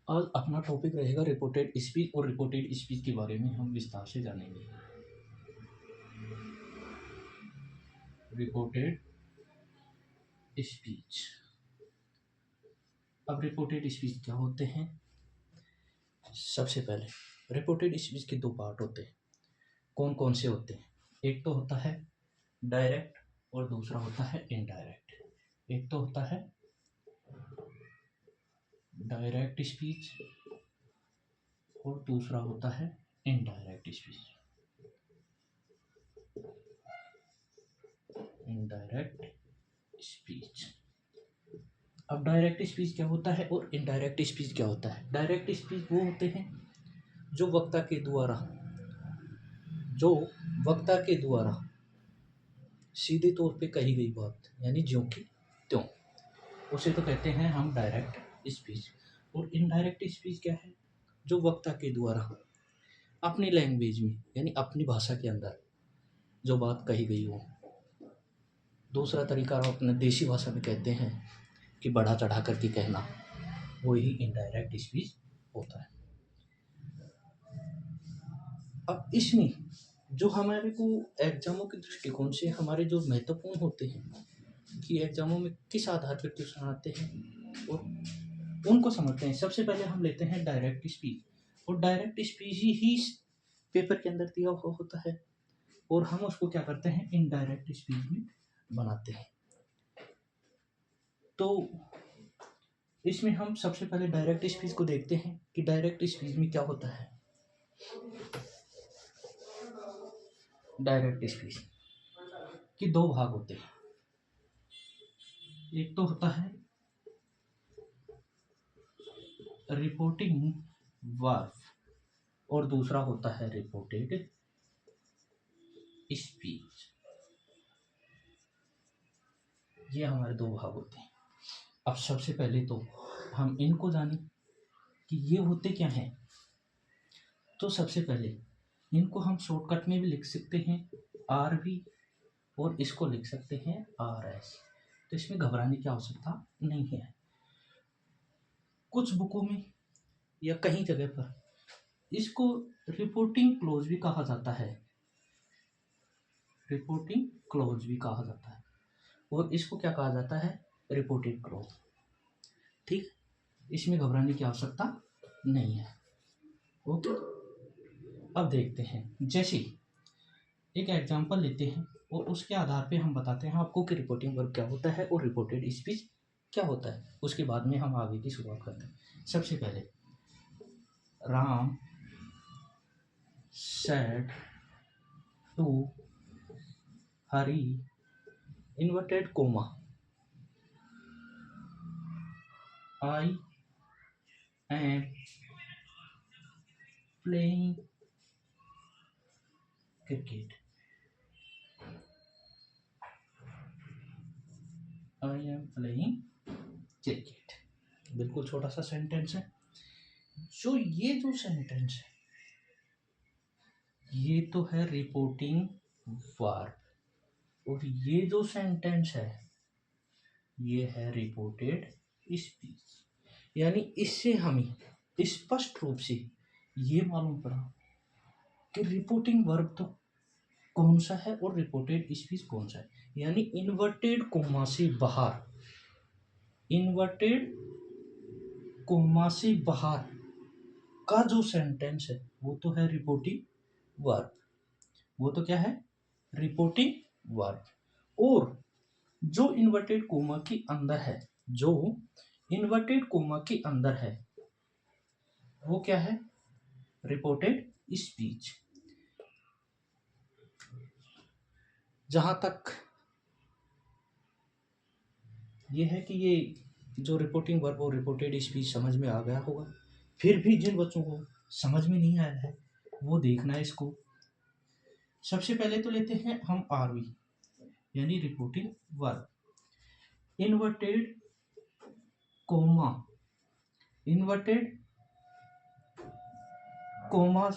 आज अपना टॉपिक रहेगा रिपोर्टेड स्पीच और रिपोर्टेड स्पीच के बारे में हम विस्तार से जानेंगे। Reported speech. अब रिपोर्टेड स्पीच क्या होते हैं? सबसे पहले रिपोर्टेड स्पीच के दो पार्ट होते हैं। कौन कौन से होते हैं? एक तो होता है डायरेक्ट और दूसरा होता है इनडायरेक्ट। एक तो होता है डायरेक्ट स्पीच और दूसरा होता है इनडायरेक्ट स्पीच। Indirect speech. अब डायरेक्ट स्पीच क्या होता है और इनडायरेक्ट स्पीच क्या होता है? डायरेक्ट स्पीच वो होते हैं जो वक्ता के द्वारा सीधे तौर पे कही गई बात, यानी ज्यों की त्यों, उसे तो कहते हैं हम डायरेक्ट स्पीच। और इनडायरेक्ट स्पीच क्या है? जो वक्ता के द्वारा अपनी लैंग्वेज में, यानी अपनी भाषा के अंदर जो बात कही गई हो। दूसरा तरीका हम अपने देसी भाषा में कहते हैं कि बढ़ा चढ़ा करके कहना, वही इनडायरेक्ट स्पीच होता है। अब इसमें जो हमारे को एग्जामों के दृष्टिकोण से हमारे जो महत्वपूर्ण होते हैं कि एग्जामों में किस आधार पर क्वेश्चन आते हैं और उनको समझते हैं। सबसे पहले हम लेते हैं डायरेक्ट स्पीच। और डायरेक्ट स्पीच ही पेपर के अंदर दिया हुआ होता है और हम उसको क्या करते हैं, इनडायरेक्ट स्पीच में बनाते हैं। तो इसमें हम सबसे पहले डायरेक्ट स्पीच को देखते हैं कि डायरेक्ट स्पीच में क्या होता है। डायरेक्ट स्पीच के दो भाग होते हैं। एक तो होता है रिपोर्टिंग वर्ब और दूसरा होता है रिपोर्टेड स्पीच। ये हमारे दो भाग होते हैं। अब सबसे पहले तो हम इनको जानें कि ये होते क्या हैं। तो सबसे पहले इनको हम शॉर्टकट में भी लिख सकते हैं आर भी, और इसको लिख सकते हैं आर एस। तो इसमें घबराने की आवश्यकता नहीं है। कुछ बुकों में या कहीं जगह पर इसको रिपोर्टिंग क्लोज भी कहा जाता है। रिपोर्टिंग क्लोज भी कहा जाता है और इसको क्या कहा जाता है, रिपोर्टेड क्लोज। ठीक, इसमें घबराने की आवश्यकता नहीं है। ओके, अब देखते हैं। जैसे एक एग्जांपल लेते हैं और उसके आधार पे हम बताते हैं आपको कि रिपोर्टिंग वर्ब क्या होता है और रिपोर्टेड स्पीच क्या होता है। उसके बाद में हम आगे की शुरुआत करते हैं। सबसे पहले Ram said to Hari inverted comma I am playing cricket. I am playing cricket. बिल्कुल छोटा सा सेंटेंस है। ये जो सेंटेंस है ये तो है रिपोर्टिंग वर्ब और ये जो सेंटेंस है ये है रिपोर्टेड स्पीच। यानी इससे हमें स्पष्ट रूप से ये मालूम पड़ा कि रिपोर्टिंग वर्ब तो कौन सा है और रिपोर्टेड स्पीच कौन सा है। यानी इन्वर्टेड कोमा से बाहर, इन्वर्टेड कोमा से बाहर का जो सेंटेंस है वो तो है रिपोर्टिंग वर्ब। वो तो क्या है, रिपोर्टिंग वर्ब। और जो इन्वर्टेड कोमा के अंदर है, जो इन्वर्टेड कोमा के अंदर है वो क्या है, रिपोर्टेड स्पीच। जहां तक ये है कि ये जो रिपोर्टिंग वर्ब और रिपोर्टेड स्पीच समझ में आ गया होगा। फिर भी जिन बच्चों को समझ में नहीं आया है वो देखना है इसको। सबसे पहले तो लेते हैं हम आरवी, यानी reporting verb. Inverted coma, inverted coma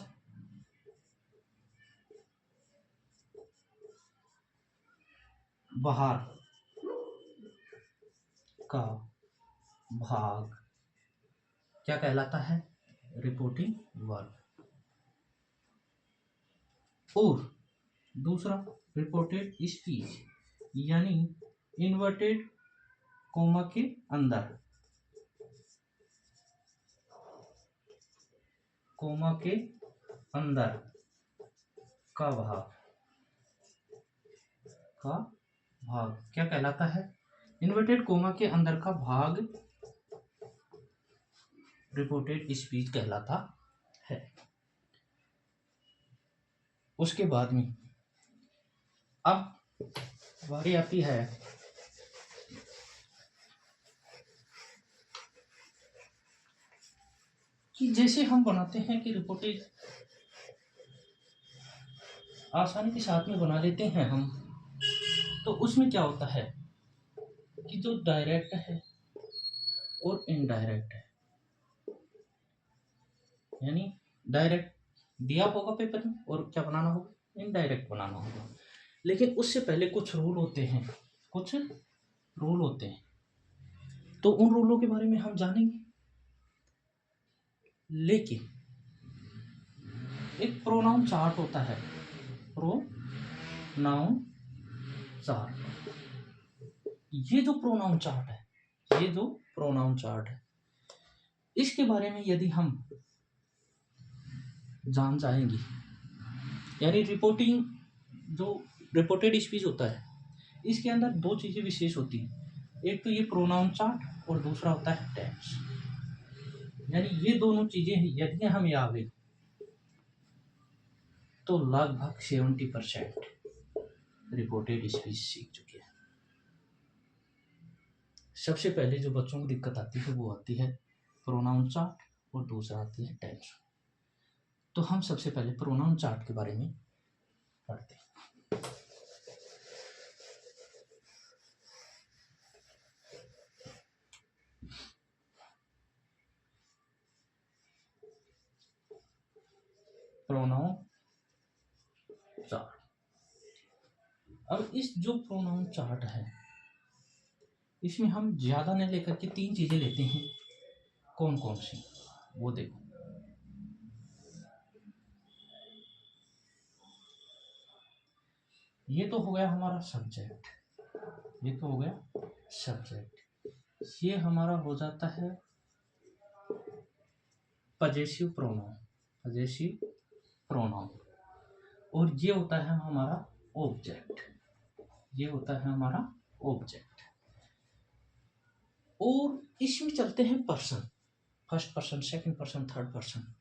बाहर का भाग क्या कहलाता है? Reporting verb. और दूसरा रिपोर्टेड स्पीच, यानी इन्वर्टेड कोमा के अंदर, कोमा के अंदर का भाग, क्या कहलाता है? इन्वर्टेड कोमा के अंदर का भाग रिपोर्टेड स्पीच कहलाता है। उसके बाद में अब बारी आती है कि जैसे हम बनाते हैं कि रिपोर्टेड आसानी के साथ में बना लेते हैं हम, तो उसमें क्या होता है कि जो डायरेक्ट है और इनडायरेक्ट है, यानी डायरेक्ट दिया होगा पेपर में और क्या बनाना होगा? इनडायरेक्ट बनाना होगा। लेकिन उससे पहले कुछ रूल होते हैं, तो उन रूलों के बारे में हम जानेंगे। लेकिन एक प्रोनाउन चार्ट होता है, प्रोनाउन चार्ट। ये जो प्रोनाउन चार्ट है, इसके बारे में यदि हम जान जाएंगे, यानी रिपोर्टेड स्पीच होता है, इसके अंदर दो चीजें विशेष होती हैं। एक तो ये प्रोनाउन चार्ट और दूसरा होता है टेंस। यानी ये दोनों चीजें यदि हमें आ गई तो लगभग 70% रिपोर्टेड स्पीच सीख चुके हैं। सबसे पहले जो बच्चों को दिक्कत आती है वो आती है प्रोनाउन चार्ट और दूसरा आती है टेंस। तो हम सबसे पहले प्रोनाउन चार्ट के बारे में पढ़ते हैं। Pronoun chart. अब इस जो प्रोनाउन चार्ट है, इसमें हम ज्यादा नहीं लेकर के 3 चीजें लेते हैं। कौन कौन सी? वो देखो। ये तो हो गया हमारा सब्जेक्ट, ये हमारा हो जाता है पजेसिव प्रोनाउन, और ये होता है हमारा ऑब्जेक्ट। और इसमें चलते हैं person, first person, second person, third person.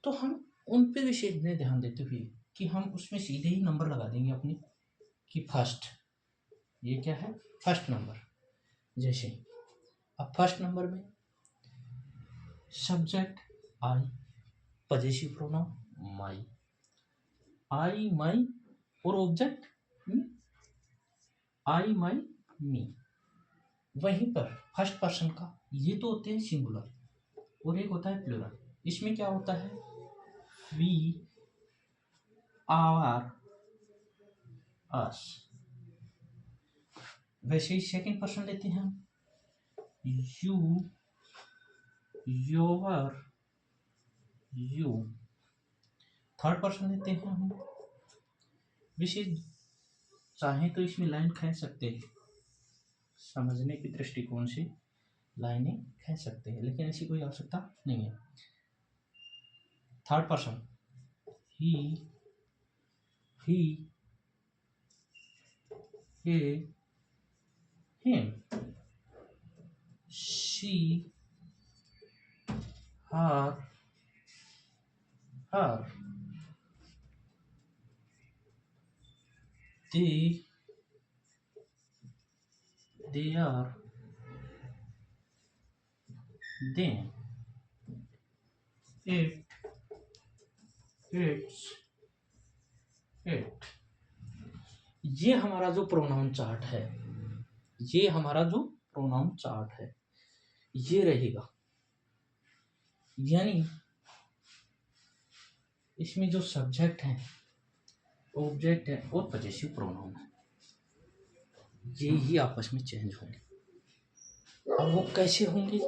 तो हम उन पे विशेष में ध्यान देते हुए कि हम उसमें सीधे ही नंबर लगा देंगे अपने कि फर्स्ट, ये क्या है? First number. जैसे अब फर्स्ट नंबर में सब्जेक्ट आई, पजेसिव प्रोनाउन माई, आई माई, और ऑब्जेक्ट आई माई मी। वहीं पर फर्स्ट पर्सन का ये तो होते हैं सिंगुलर और एक होता है प्लूरल। इसमें क्या होता है? वी, आवर, अस। वैसे ही सेकंड पर्सन लेते हैं हम, you, your, you. Third person लेते हैं हम, विशेष चाहे तो इसमें लाइन खींच सकते हैं, समझने की दृष्टिकोण से लाइनें खींच सकते हैं, लेकिन ऐसी कोई आवश्यकता नहीं है। Third person he, he, him, she, her, they, their, them, it, its, it। ये हमारा जो प्रोनाउन चार्ट है, ये रहेगा। यानी इसमें जो सब्जेक्ट है, ऑब्जेक्ट है और पजेसिव प्रोनाउन है, ये ही आपस में चेंज होंगे। अब वो कैसे होंगे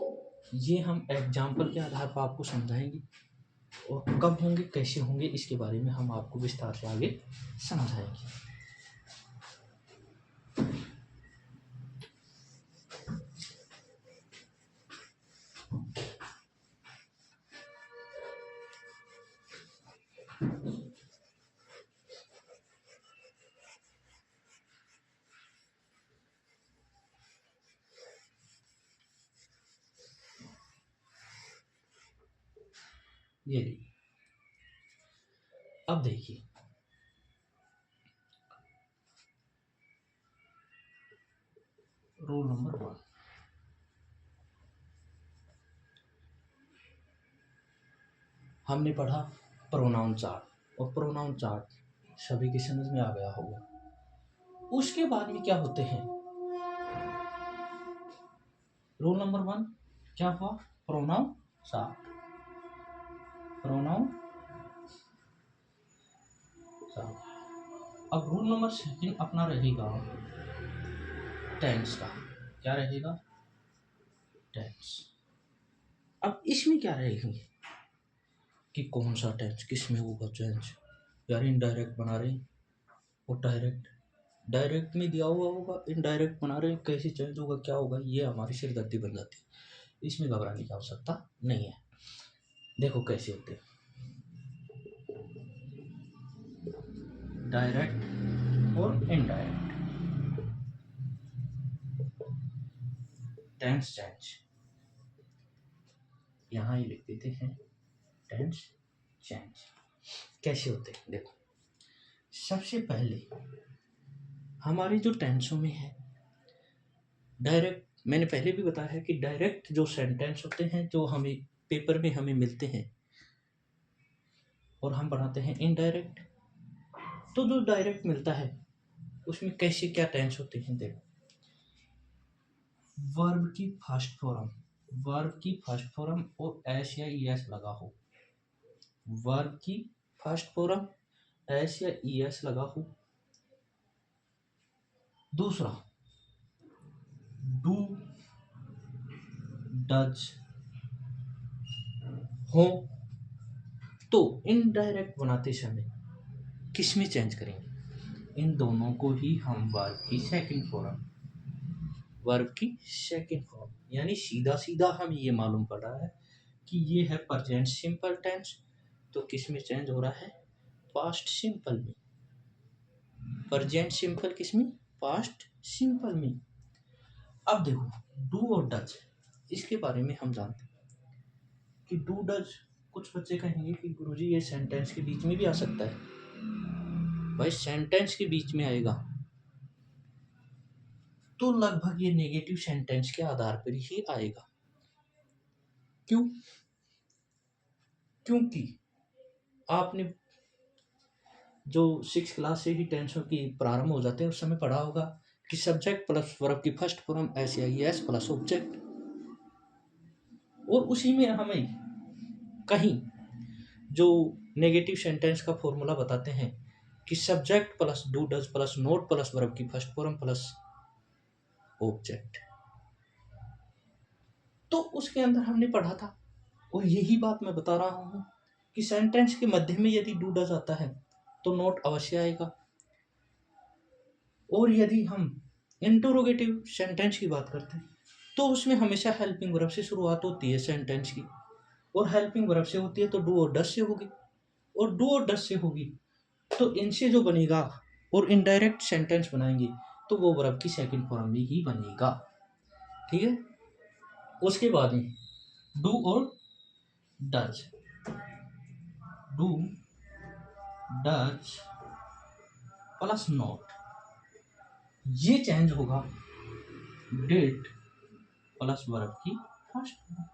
ये हम एग्जाम्पल के आधार पर आपको समझाएंगे, और कब होंगे कैसे होंगे इसके बारे में हम आपको विस्तार से आगे समझाएंगे। ये लीजिए, अब देखिए रूल नंबर 1, हमने पढ़ा प्रोनाउन चार्ट, और प्रोनाउन चार्ट सभी की समझ में आ गया होगा। उसके बाद में क्या होते हैं, रूल नंबर 1 क्या हुआ, प्रोनाउन चार्ट, प्रोनाउन चार्ट। अब रूल नंबर 2 अपना रहेगा टेंस का, क्या रहेगा, टेंस। अब इसमें क्या रहेगी कि कौन सा टेंस किस में होगा चेंज, यार इनडायरेक्ट बना रहे हैं और डायरेक्ट, डायरेक्ट में दिया हुआ होगा, इनडायरेक्ट बना रहे हैं, कैसे चेंज होगा क्या होगा, ये हमारी सिरदर्दी बन जाती है। इसमें घबराने की आवश्यकता नहीं है। देखो कैसे होते हैं, डायरेक्ट और इनडायरेक्ट टेंस चेंज, यहाँ ही लिख देते हैं टेंस चेंज। कैसे होते हैं देखो, सबसे पहले हमारे जो टेंसों में है डायरेक्ट, मैंने पहले भी बताया है कि डायरेक्ट जो सेंटेंस होते हैं जो हमें पेपर में हमें मिलते हैं और हम बनाते हैं इनडायरेक्ट, तो जो डायरेक्ट मिलता है उसमें कैसे क्या टेंस होते हैं देखो, वर्ब की फर्स्ट फॉर्म, वर्ब की फर्स्ट फॉर्म और एस या ईएस लगा हो, वर्ब की फर्स्ट फॉर्म एस या ईएस लगा हो। दूसरा डू डज हो, तो इनडायरेक्ट बनाते समय किस में चेंज करेंगे, इन दोनों को ही हम वर्ब की सेकंड फॉर्म, वर्ब की सेकंड फॉर्म, यानी सीधा सीधा हम ये मालूम पड़ रहा है कि ये है प्रेजेंट सिंपल टेंस, तो किस में चेंज हो रहा है, पास्ट सिंपल में, प्रेजेंट सिंपल किस में, पास्ट सिंपल में। अब देखो डू और डज, इसके बारे में हम जानते हैं कि डू डज, कुछ बच्चे कहेंगे कि गुरुजी ये सेंटेंस के बीच में भी आ सकता है, भाई सेंटेंस के बीच में आएगा तो लगभग ये नेगेटिव सेंटेंस के आधार पर ही आएगा। क्यों, क्योंकि आपने जो 6 क्लास से ही टेंसों की प्रारंभ हो जाते हैं उस समय पढ़ा होगा कि सब्जेक्ट प्लस वर्ब की फर्स्ट फॉर्म एस या एस प्लस ऑब्जेक्ट, और उसी में हमें कहीं जो नेगेटिव सेंटेंस का फॉर्मूला बताते हैं कि subject plus do does plus note plus verb की फर्स्ट फॉर्म प्लस ऑब्जेक्ट, तो उसके अंदर हमने पढ़ा था, और यही बात मैं बता रहा हूँ कि सेंटेंस के मध्य में यदि डू डज आता है तो नोट अवश्य आएगा, और यदि हम इंटरोगेटिव सेंटेंस की बात करते हैं तो उसमें हमेशा हेल्पिंग वर्ब से शुरुआत होती है सेंटेंस की, और हेल्पिंग वर्ब से होती है तो डू और डज से होगी, और डू और डज से होगी तो इनसे जो बनेगा और इनडायरेक्ट सेंटेंस बनाएंगे तो वो वर्ब की सेकंड फॉर्म में ही बनेगा। ठीक है, उसके बाद में डू और does, do does plus not, ये चेंज होगा डिड प्लस वर्ब की फर्स्ट फॉर्म।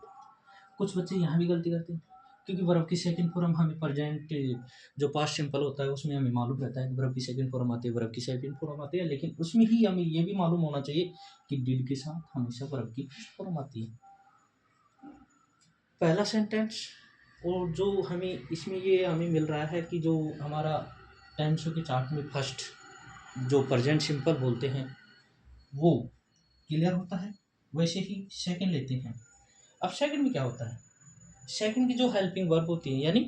कुछ बच्चे यहाँ भी गलती करते हैं क्योंकि वर्ब की सेकंड फॉर्म हमें प्रेजेंट जो पास्ट सिंपल होता है उसमें हमें मालूम रहता है कि वर्ब की सेकंड फॉर्म आती है, वर्ब की सेकंड फॉर्म आती है, लेकिन उसमें ही हमें ये भी मालूम होना चाहिए कि डिड के साथ हमेशा वर्ब की फर्स्ट फॉर्म आती है। पहला सेंटेंस, और जो हमें इसमें ये हमें मिल रहा है कि जो हमारा टेंसों के चार्ट में फर्स्ट जो प्रेजेंट सिंपल बोलते हैं वो क्लियर होता है, वैसे ही सेकंड लेते हैं अब सेकंड में क्या होता है, सेकंड की जो हेल्पिंग वर्ब होती है यानी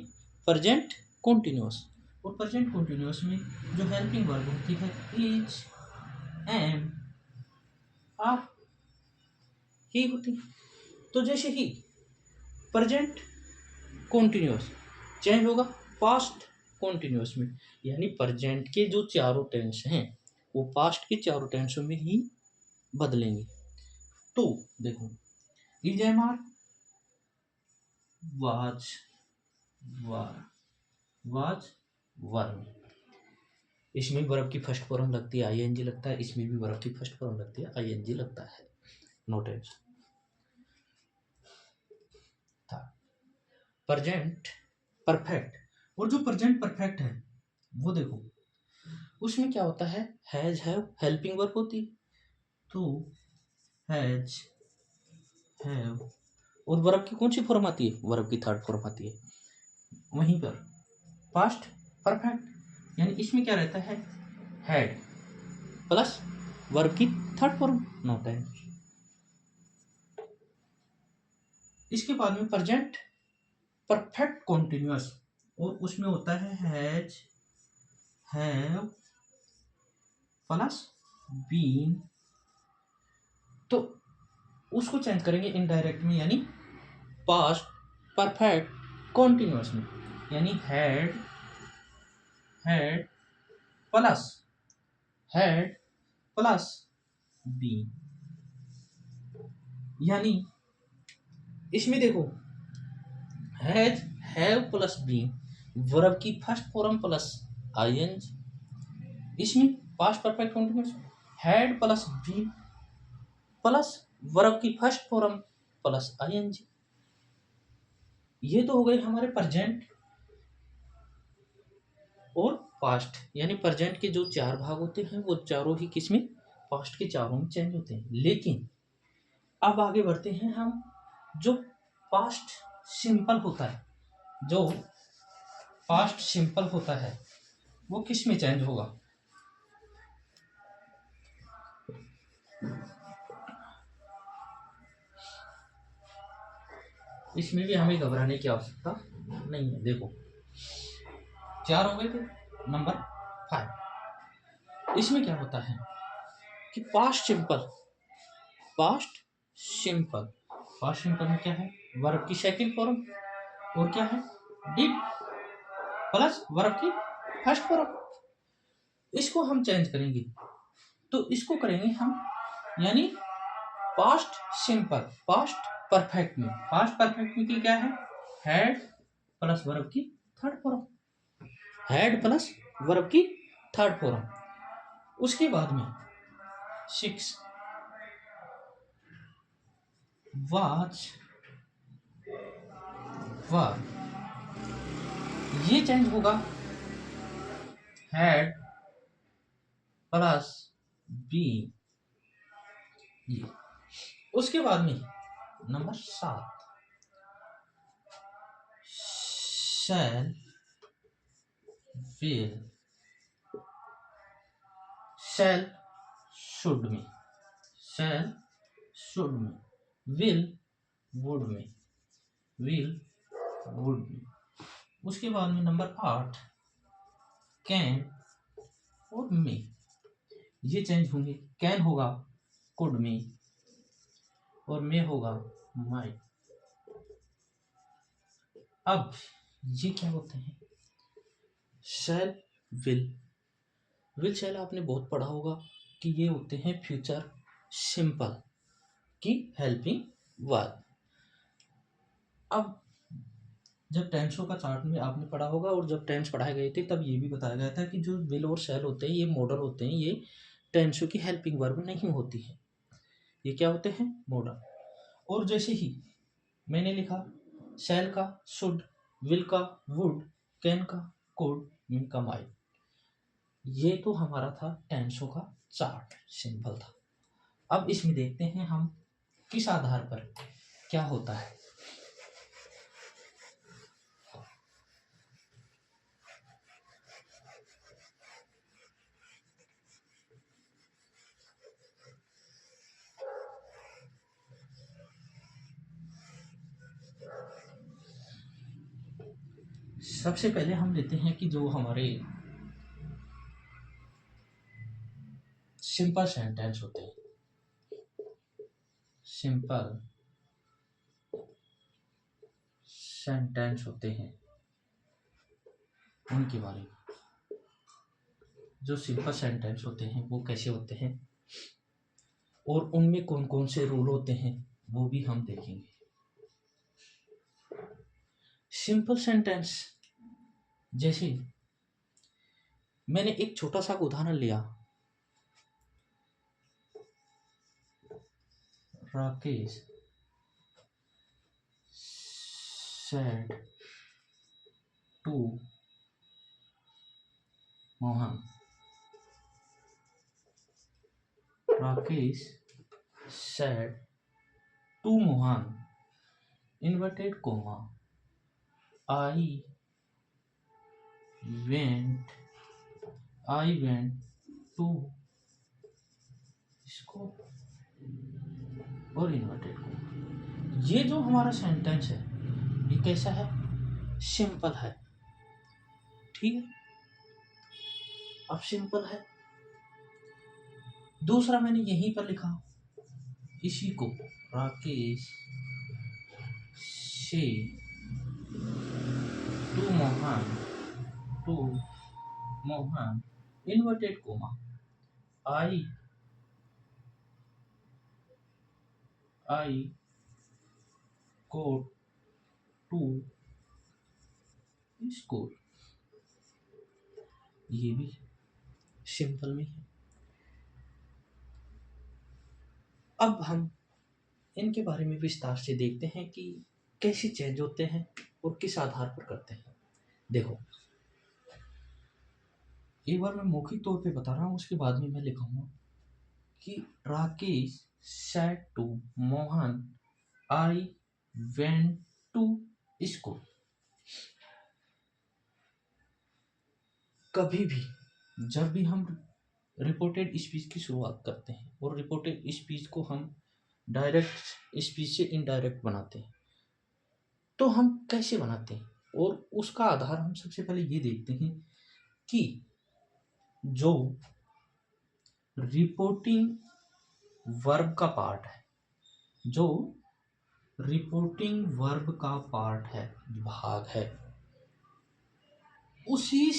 प्रेजेंट कॉन्टिन्यूअस, और प्रेजेंट कॉन्टिन्यूअस में जो हेल्पिंग वर्ब होती है इज, एम, आर, ही होती है। तो जैसे ही प्रेजेंट कॉन्टिन्यूअस चेंज होगा पास्ट कॉन्टिन्यूअस में, यानी प्रेजेंट के जो चारों टेंस हैं वो पास्ट के चारों टेंसों में ही बदलेंगे। तो देखो, is, am, are, was, were, was, were, इसमें वर्ब की फर्स्ट फॉर्म लगती है आईएनजी लगता है, इसमें भी वर्ब की फर्स्ट फॉर्म लगती है आईएनजी लगता है। नो टेंस था। प्रेजेंट परफेक्ट, और जो प्रेजेंट परफेक्ट है वो देखो उसमें क्या होता है, हैज, हैव हेल्पिंग वर्ब होती है, तो हैज, हैव, और वर्ब की कौन सी फॉर्म आती है, वर्ब की थर्ड फॉर्म आती है। वहीं पर पास्ट परफेक्ट, यानी इसमें क्या रहता है, हैड प्लस वर्ब की थर्ड फॉर्म, नॉट है। इसके बाद में प्रेजेंट परफेक्ट कॉन्टिन्यूअस, और उसमें होता है हैज, हैव प्लस बीन, तो उसको चेंज करेंगे इनडायरेक्ट में, यानी पास्ट परफेक्ट कॉन्टिन्यूअस में, यानी had, had plus, had plus been, यानी इसमें देखो has, have plus been verb की फर्स्ट फॉर्म प्लस आईएनजी, इसमें past perfect continuous had plus been plus verb की फर्स्ट फॉर्म प्लस आईएनजी। ये तो हो गए हमारे प्रेजेंट और पास्ट, यानी प्रेजेंट के जो चार भाग होते हैं वो चारों ही किसमें, पास्ट के चारों में चेंज होते हैं। लेकिन अब आगे बढ़ते हैं हम, जो पास्ट सिंपल होता है, जो पास्ट सिंपल होता है वो किस में चेंज होगा। इसमें भी हमें घबराने की आवश्यकता नहीं है। देखो चार हो गए थे, नंबर 5, इसमें क्या होता है कि past simple, past simple, past simple में क्या है, वर्ब की सेकंड फॉर्म और क्या है, डिड प्लस वर्ब की फर्स्ट फॉर्म, इसको हम चेंज करेंगे। तो इसको करेंगे हम, यानी पास्ट सिंपल, पास्ट परफेक्ट में, पास्ट परफेक्ट में क्या है, हैड प्लस वर्ब की third form, had plus verb की थर्ड फॉर्म। उसके बाद में 6 वाज, वर, ये चेंज होगा हैड प्लस बी, ये। उसके बाद में number 7 shall, will, shall should में, शैल शुड में, विल वुड में, विल वुड में। उसके बाद में नंबर 8 कैन और मे, ये चेंज होंगे, कैन होगा कुड में और मे होगा माइट। अब ये क्या होते हैं, शैल, विल, विल शैल आपने बहुत पढ़ा होगा कि ये होते हैं फ्यूचर सिंपल की हेल्पिंग वर्ब। अब जब टेंसों का चार्ट में आपने पढ़ा होगा और जब टेंस पढ़ाए गए थे तब ये भी बताया गया था कि जो विल और शैल होते हैं ये मॉडल होते हैं, ये टेंसों की हेल्पिंग वर्ब नहीं होती है, ये क्या होते हैं, मॉडल। और जैसे ही मैंने लिखा शैल का शुड, विल का वुड, कैन का कुड, मे का माइट, ये तो हमारा था टेंसों का चार्ट, सिंपल था। अब इसमें देखते हैं हम किस आधार पर क्या होता है। सबसे पहले हम लेते हैं कि जो हमारे सिंपल सेंटेंस होते हैं, सिंपल सेंटेंस होते हैं, उनके बारे में। जो सिंपल सेंटेंस होते हैं वो कैसे होते हैं और उनमें कौन कौन से रूल होते हैं वो भी हम देखेंगे। सिंपल सेंटेंस, जैसे मैंने एक छोटा सा उदाहरण लिया, Rakesh said to Mohan, Rakesh said to Mohan, inverted comma, I went to इसको और इन्वर्टेड कॉमा। ये जो हमारा सेंटेंस है ये कैसा है? सिंपल है, ठीक है। अब सिंपल है। दूसरा मैंने यहीं पर लिखा, इसी को Rakesh say to Mohan inverted comma I go to school. ये भी सिंपल में है। अब हम इनके बारे में विस्तार से देखते हैं कि कैसे चेंज होते हैं और किस आधार पर करते हैं। देखो, एक बार मैं मौखिक तौर पे बता रहा हूँ, उसके बाद में मैं लिखूंगा कि Rakesh said to Mohan I went to school. कभी भी जब भी हम रिपोर्टेड स्पीच की शुरुआत करते हैं और रिपोर्टेड स्पीच को हम डायरेक्ट स्पीच से इनडायरेक्ट बनाते हैं, तो हम कैसे बनाते हैं और उसका आधार हम सबसे पहले ये देखते हैं कि जो रिपोर्टिंग वर्ब का पार्ट है, जो रिपोर्टिंग वर्ब का पार्ट है, भाग है, उसी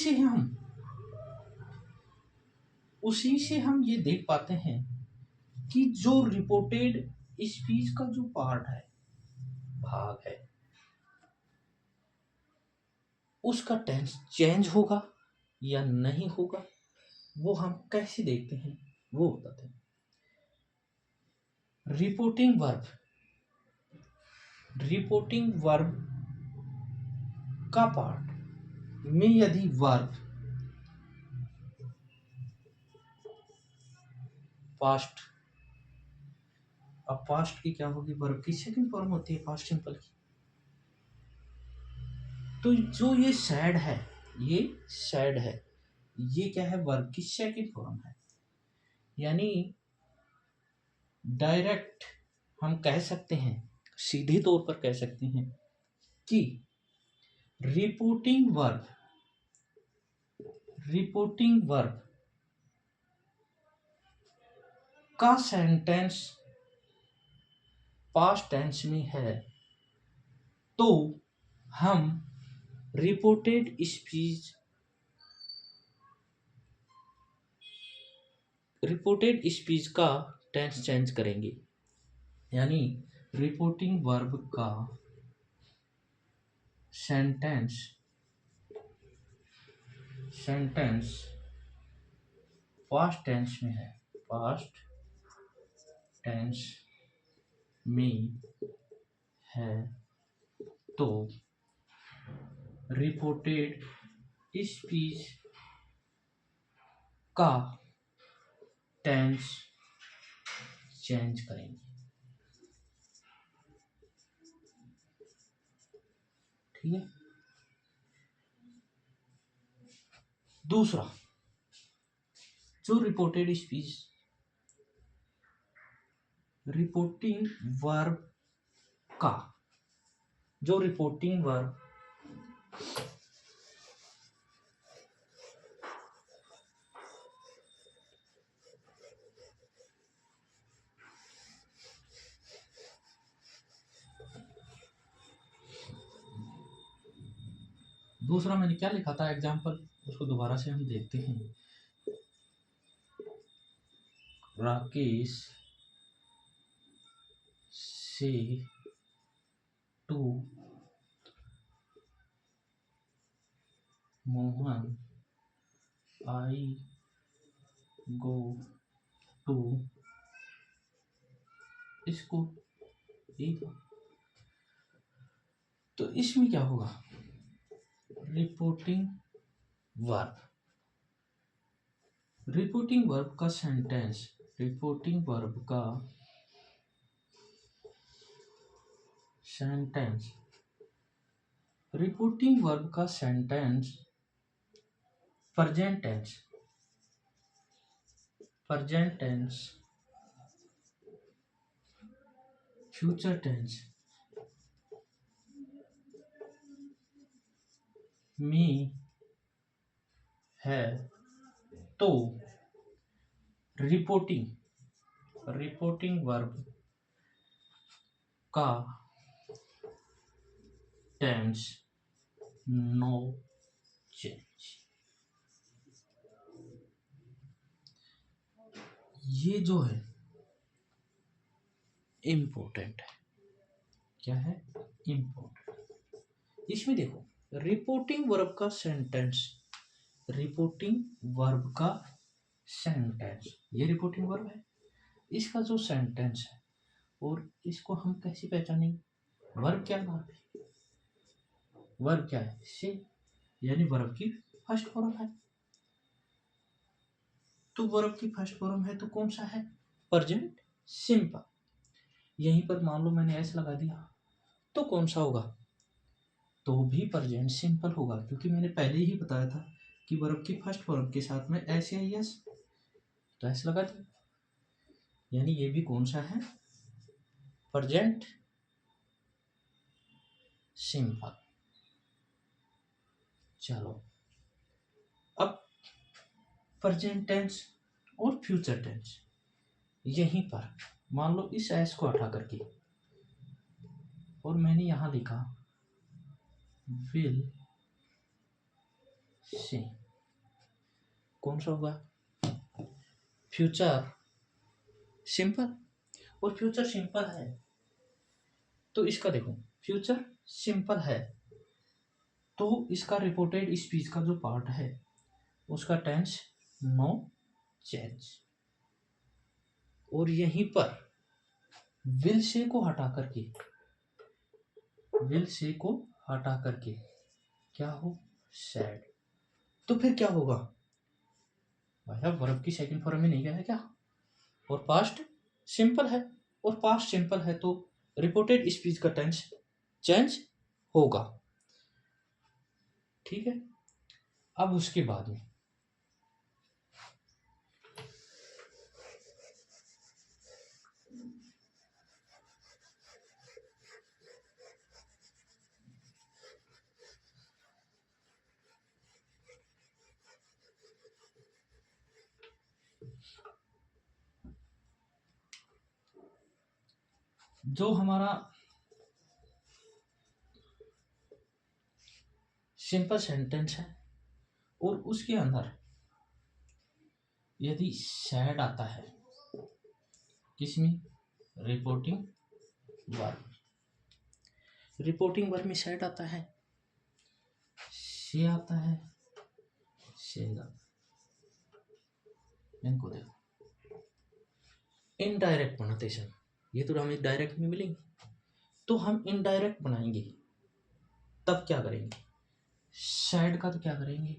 से हम ये देख पाते हैं कि जो रिपोर्टेड स्पीच का जो पार्ट है, भाग है, उसका टेंस चेंज होगा या नहीं होगा, वो हम कैसे देखते हैं वो बताते हैं। रिपोर्टिंग वर्ब का पार्ट में यदि वर्ब पास्ट, अब पास्ट की क्या होगी? वर्ब की सेकंड फॉर्म होती है पास्ट सिंपल की। तो जो ये सैड है, ये क्या है? वर्ब की सेकंड फॉर्म है। यानी डायरेक्ट हम कह सकते हैं, सीधे तौर पर कह सकते हैं कि रिपोर्टिंग वर्ब का सेंटेंस पास्ट टेंस में है, तो हम रिपोर्टेड स्पीच का टेंस चेंज करेंगे। यानी रिपोर्टिंग वर्ब का सेंटेंस पास्ट टेंस में है, पास्ट टेंस में है, तो रिपोर्टेड स्पीच का टेंस चेंज करेंगे। ठीक है। दूसरा, जो रिपोर्टिंग वर्ब दूसरा मैंने क्या लिखा था एग्जाम्पल, उसको दोबारा से हम देखते हैं। Rakesh say to Mohan I go to school, यही था। तो इसमें क्या होगा, रिपोर्टिंग वर्ब, रिपोर्टिंग वर्ब का सेंटेंस, रिपोर्टिंग वर्ब का सेंटेंस, रिपोर्टिंग वर्ब का sentence present tense, present tense, future tense में है तो रिपोर्टिंग, रिपोर्टिंग वर्ब का टेंस नो चेंज। ये जो है इम्पोर्टेंट है, क्या है इम्पोर्टेंट। इसमें देखो रिपोर्टिंग वर्ब का सेंटेंस, रिपोर्टिंग वर्ब का सेंटेंस, ये रिपोर्टिंग वर्ब है, इसका जो सेंटेंस है, और इसको हम कैसे पहचानेंगे, वर्ब क्या है, वर्ब क्या है से, यानी वर्ब की फर्स्ट फॉर्म है। तो वर्ब की फर्स्ट फॉर्म है तो कौन सा है, प्रेजेंट सिंपल। यहीं पर मान लो मैंने एस लगा दिया तो कौन सा होगा, तो भी प्रेजेंट सिंपल होगा, क्योंकि मैंने पहले ही बताया था कि वर्ब की फर्स्ट फॉर्म के साथ में एस या यस, तो एस लगा दिया, यानी ये भी कौन सा है, प्रेजेंट सिंपल। चलो अब प्रेजेंट टेंस और फ्यूचर टेंस, यहीं पर मान लो इस एस को हटा करके और मैंने यहां लिखा विल सी, कौन सा होगा, फ्यूचर सिंपल। और फ्यूचर सिंपल है तो इसका देखो फ्यूचर सिंपल है तो इसका रिपोर्टेड स्पीच का जो पार्ट है उसका टेंस नो चेंज। और यहीं पर विल से को हटा करके, विल से को हटा करके क्या हो, सैड, तो फिर क्या होगा भैया, वर्ब की सेकंड फॉर्म में नहीं गया है क्या, और पास्ट सिंपल है, और पास्ट सिंपल है तो रिपोर्टेड स्पीच का टेंस चेंज होगा, ठीक है। अब उसके बाद में जो हमारा सिंपल सेंटेंस है और उसके अंदर यदि सैड आता है, किसमें, रिपोर्टिंग वर्ब, रिपोर्टिंग वर्ब में सैड आता है, से आता है, से आता है। इनको देखो इनडायरेक्ट प्रोनाउंसिएशन, ये तो हमें डायरेक्ट में मिलेंगे, तो हम इनडायरेक्ट बनाएंगे तब क्या करेंगे, सैड का तो क्या करेंगे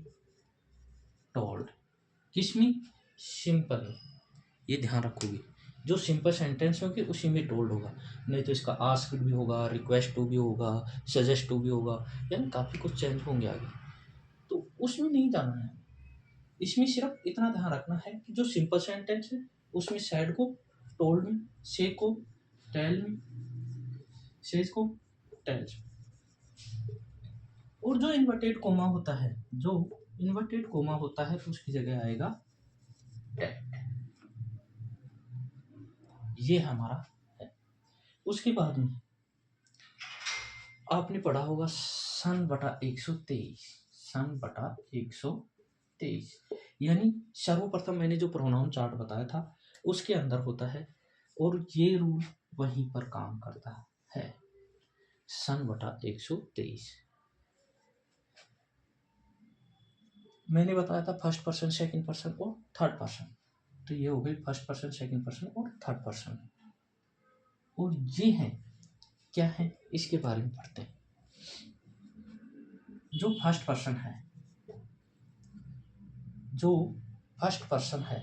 टोल्ड, किसमें, सिंपल में, ये ध्यान रखोगे, जो सिंपल सेंटेंस होगी उसी में टोल्ड होगा, नहीं तो इसका आस्क्ड भी होगा, रिक्वेस्ट टू भी होगा, सजेस्ट टू भी होगा, यानी काफ़ी कुछ चेंज होंगे आगे, तो उसमें नहीं जाना है। इसमें सिर्फ इतना ध्यान रखना है कि जो सिंपल सेंटेंस है उसमें सैड को टोल्ड में, से को टेल में, सेज को टेल्स, और जो इन्वर्टेड कोमा होता है, जो इन्वर्टेड कोमा होता है तो उसकी जगह आएगा टेट, ये हमारा है। उसके बाद में आपने पढ़ा होगा सन बटा 123, सन बटा 123, यानी सर्वप्रथम मैंने जो प्रोनाउन चार्ट बताया था उसके अंदर होता है, और ये रूल वहीं पर काम करता है। सन बटा 123 मैंने बताया था फर्स्ट पर्सन, सेकंड पर्सन और थर्ड पर्सन, तो ये हो गई फर्स्ट पर्सन, सेकंड पर्सन और थर्ड पर्सन। और ये है क्या है, इसके बारे में पढ़ते हैं। जो फर्स्ट पर्सन है, जो फर्स्ट पर्सन है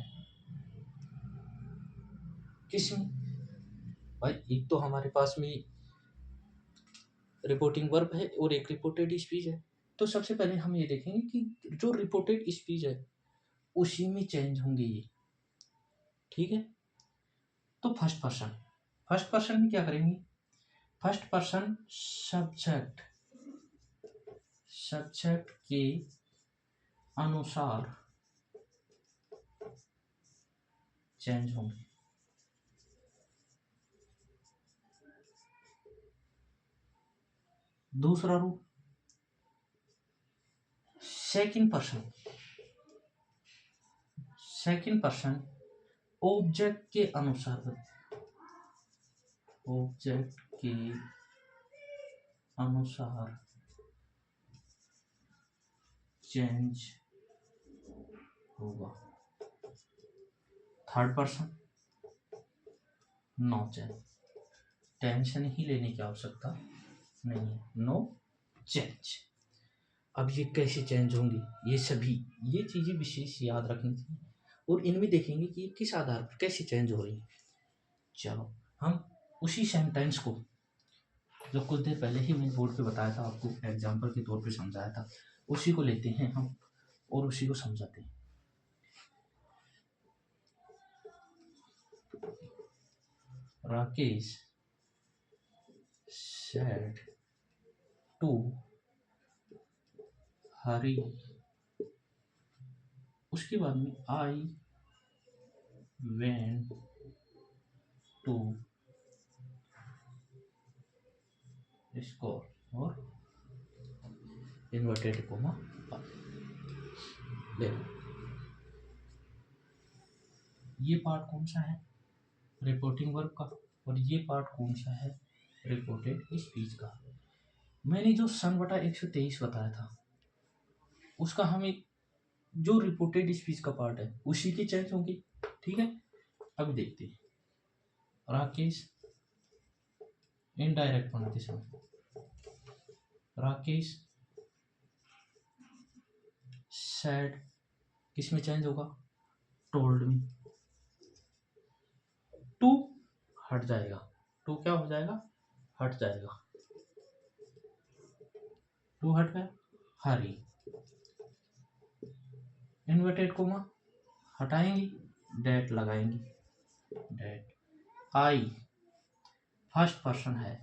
किसमें भाई, एक तो हमारे पास में रिपोर्टिंग वर्ब है और एक रिपोर्टेड स्पीच है। तो सबसे पहले हम ये देखेंगे कि जो रिपोर्टेड स्पीच है उसी में चेंज होंगे ये, ठीक है। तो फर्स्ट पर्सन में क्या करेंगे, फर्स्ट पर्सन सब्जेक्ट के अनुसार चेंज होंगे। दूसरा रूल, सेकंड पर्सन ऑब्जेक्ट के अनुसार, ऑब्जेक्ट के अनुसार चेंज होगा। Third person no change, tension ही लेने की आवश्यकता नहीं है, नो चेंज। अब ये कैसे चेंज होंगी, ये चीजें विशेष याद रखनी चाहिए, और इनमें देखेंगे कि किस आधार पर कैसे चेंज हो रही है। चलो हम उसी सेंटेंस को जो कुछ देर पहले ही मैंने बोर्ड पे बताया था, आपको एग्जाम्पल के तौर पे समझाया था, उसी को लेते हैं हम और उसी को समझाते हैं। राकेश said to हरी, उसके बाद में आई वेंट टू स्कूल, और इन्वर्टेड कोमा ले। ये पार्ट कौन सा है, रिपोर्टिंग वर्ब का, और ये पार्ट कौन सा है, रिपोर्टेड स्पीच का। मैंने जो सन बटा 123 बताया था उसका हमें जो रिपोर्टेड स्पीच का पार्ट है उसी की चेंज होगी, ठीक है। अब देखते हैं, राकेश इनडायरेक्ट बनाते समय, राकेश सैड किस में चेंज होगा, टोल्ड मी। टू हट जाएगा, टू क्या हो जाएगा, हट जाएगा, टू हट गया, हरी। इन्वर्टेड कोमा हटाएंगे, डेट लगाएंगे, डेट। आई फर्स्ट पर्सन है,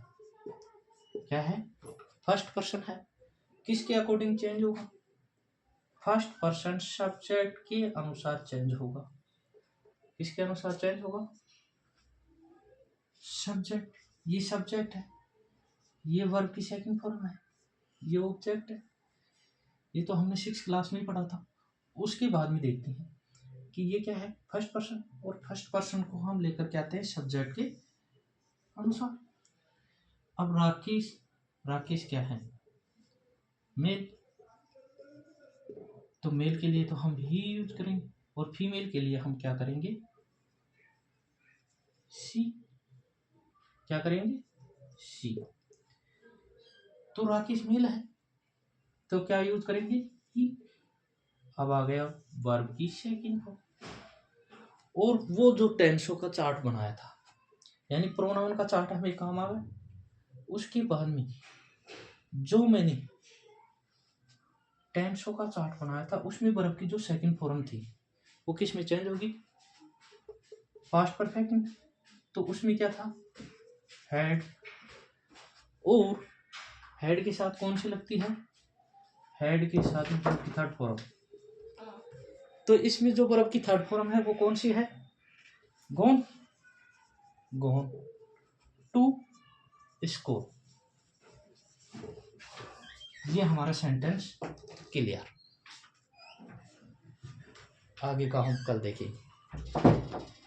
क्या है, फर्स्ट पर्सन है, किसके अकॉर्डिंग चेंज होगा, फर्स्ट पर्सन सब्जेक्ट के अनुसार चेंज होगा। किसके अनुसार चेंज होगा, सब्जेक्ट, ये सब्जेक्ट है, ये वर्ब की सेकंड फॉर्म है, ये ऑब्जेक्ट है। ये तो हमने 6th क्लास में ही पढ़ा था। उसके बाद में देखते हैं कि ये क्या है, फर्स्ट पर्सन, और फर्स्ट पर्सन को हम लेकर के आते हैं सब्जेक्ट के अनुसार। अब राकेश क्या है, मेल, तो मेल के लिए तो हम ही यूज करेंगे, और फीमेल के लिए हम क्या करेंगे, सी, क्या करेंगे, सी। तो राकेश मेल है तो क्या यूज करेंगे, ही। अब आ गया वर्ब की सेकंड फॉर्म, और वो जो टेंसों का चार्ट बनाया था, यानी प्रोनाउन का चार्ट हमें काम आ गया। उसके बाद में जो मैंने टेंसों का चार्ट बनाया था उसमें वर्ब की जो सेकंड फॉर्म थी वो किस में चेंज होगी, पास्ट परफेक्ट में। तो उसमें क्या था, हैड, और हेड के साथ कौन सी लगती है, हेड के साथ में वर्ब की थर्ड फॉर्म। तो इसमें जो वर्ब की थर्ड फॉर्म है वो कौन सी है, गॉन, टू स्कूल। ये हमारा सेंटेंस क्लियर। आगे का हम कल देखेंगे।